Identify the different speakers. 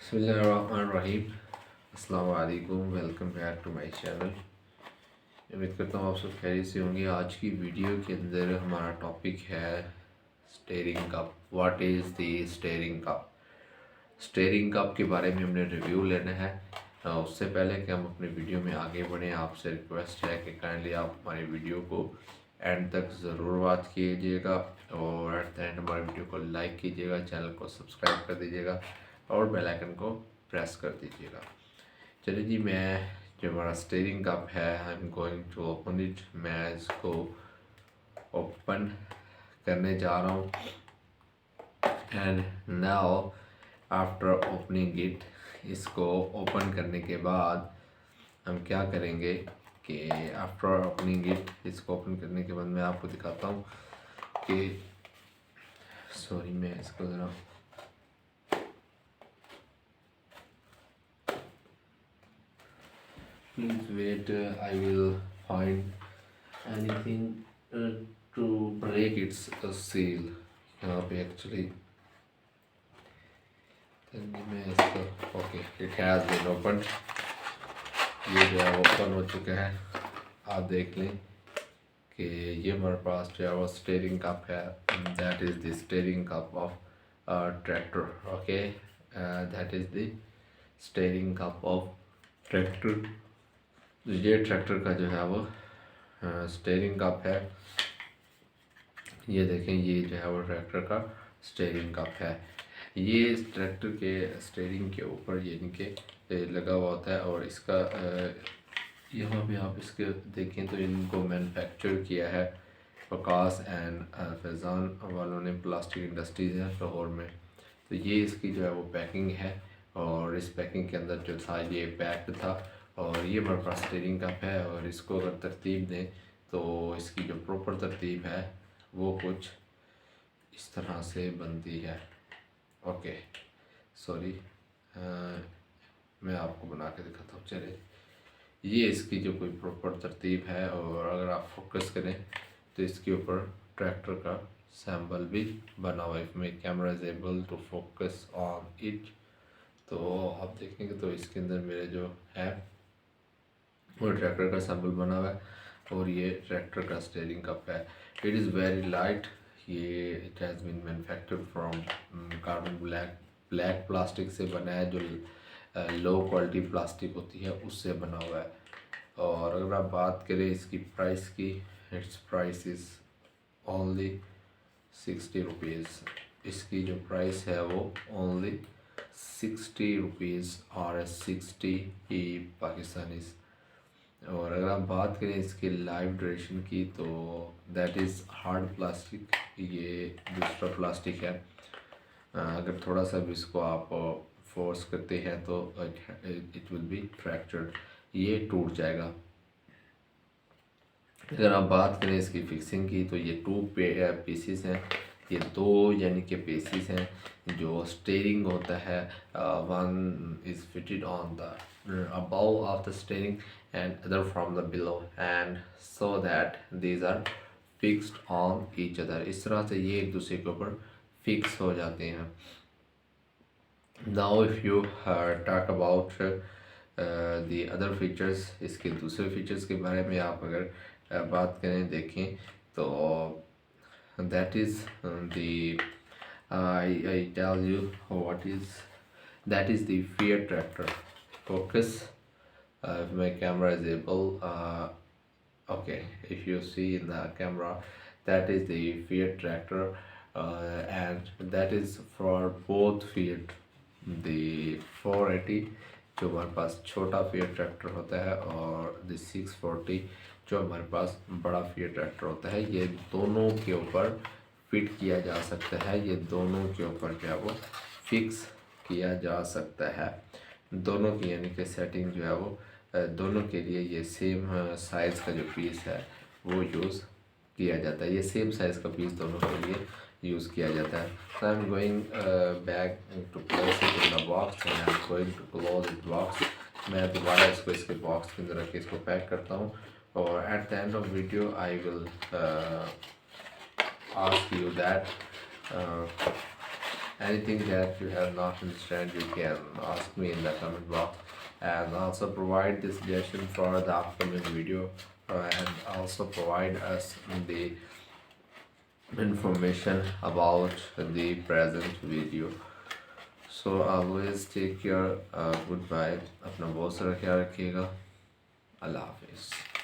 Speaker 1: बिस्मिल्लाहिर्रहमानिर्रहीम। अस्सलाम वालेकुम। Welcome back to my channel. उम्मीद करता हूँ आप सब खैरियत से होंगे। आज की वीडियो के अंदर हमारा टॉपिक है steering cup. What is the steering cup. Steering cup के बारे में हमने रिव्यू लेना है। उससे पहले कि हम अपनी वीडियो में आगे बढ़ें, आपसे रिक्वेस्ट है कि काइंडली आप हमारी वीडियो को एंड तक ज़रूर वॉच कीजिएगा और एट द एंड हमारी वीडियो को लाइक कीजिएगा, चैनल को सब्सक्राइब कर दीजिएगा और बेल आइकन को प्रेस कर दीजिएगा। चलिए जी, मैं जो हमारा स्टीयरिंग कप है I am going to open it. मैं इसको ओपन करने जा रहा हूँ and now after opening it, इसको ओपन करने के बाद हम क्या करेंगे कि आफ्टर ओपनिंग इट, इसको ओपन करने के बाद मैं आपको दिखाता हूँ कि सॉरी मैं इसको ज़रा please wait, I will find anything to break its seal यहाँ पे एक्चुअली। मैं इसका okay, it has been open. ये जो है ओपन हो चुका है। आप देख लें कि ये हमारे पास जो है वो स्टीयरिंग कप है। That is the steering cup of tractor. Okay, that is the steering cup of tractor. ये ट्रैक्टर का जो है वो स्टीयरिंग कप है। ये देखें, ये जो है वो ट्रैक्टर का स्टीयरिंग कप है। ये इस ट्रैक्टर के स्टीयरिंग के ऊपर यानी कि लगा हुआ होता है और इसका यहाँ पे आप इसके देखें तो इनको मैन्युफैक्चर किया है वकास एंड फैज़ान वालों ने, प्लास्टिक इंडस्ट्रीज़ है लाहौर में। तो ये इसकी जो है वो पैकिंग है और इस पैकिंग के अंदर जो था ये पैक्ड था और ये हमारे पास स्टीयरिंग कप है। और इसको अगर तरतीब दें तो इसकी जो प्रॉपर तरतीब है वो कुछ इस तरह से बनती है। ओके सॉरी, मैं आपको बना के दिखाता हूँ। चले, ये इसकी जो कोई प्रॉपर तरतीब है और अगर आप फोकस करें तो इसके ऊपर ट्रैक्टर का सैम्बल भी बना हुआ है। If my camera is able to focus on it, तो आप देखेंगे तो इसके अंदर मेरे जो है वो ट्रैक्टर का सैम्बल बना हुआ है और ये ट्रैक्टर का स्टीयरिंग कप है। It is very light. ये it has been manufactured from carbon black plastic से बना है, जो लो क्वालिटी प्लास्टिक होती है उससे बना हुआ है। और अगर आप बात करें इसकी प्राइस की, it's price is only 60 rupees. इसकी जो प्राइस है वो ओनली 60 रुपीज़ और 60 ही पाकिस्तानी। और अगर आप बात करें इसके लाइफ ड्यूरेशन की तो दैट इज़ हार्ड प्लास्टिक, ये दूसरा प्लास्टिक है। अगर थोड़ा सा भी इसको आप फोर्स करते हैं तो इट विल बी फ्रैक्चर्ड, ये टूट जाएगा। अगर आप बात करें इसकी फिक्सिंग की तो ये टू पीसीस हैं। ये दो यानी कि पीसीस हैं। जो स्टीयरिंग होता है, one is fitted on the above of the steering and other from the below, and so that these are fixed on each other। इस तरह से ये एक दूसरे के ऊपर फिक्स हो जाते हैं। Now if you talk about the other features, इसके दूसरे फीचर्स के बारे में आप अगर बात करें देखें तो that is the I tell you what is that is the Fiat tractor। Focus, if my camera is able, okay, if you see in the camera, that is the Fiat tractor, and that is for both Fiat, the 480 जो हमारे पास छोटा Fiat tractor होता है और the 640 जो हमारे पास बड़ा Fiat tractor होता है। ये दोनों के ऊपर फिट किया जा सकता है, ये दोनों के ऊपर जो है वो फिक्स किया जा सकता है। दोनों की यानी कि सेटिंग जो है वो दोनों के लिए ये सेम साइज़ का जो पीस है वो यूज़ किया जाता है। ये सेम साइज़ का पीस दोनों के लिए यूज़ किया जाता है। So I'm going back to place it in the box and I'm going to close it box। मैं दोबारा इसको इसके बॉक्स के अंदर रख के इसको पैक करता हूँ और at the end of video I will ask you that anything that you have not understand, you can ask me in the comment box, and also provide the suggestion for the upcoming video, and also provide us the information about the present video. So always take care. Goodbye. अपना बहुत सारा ख्याल रखिएगा. अल्लाह हाफिज़.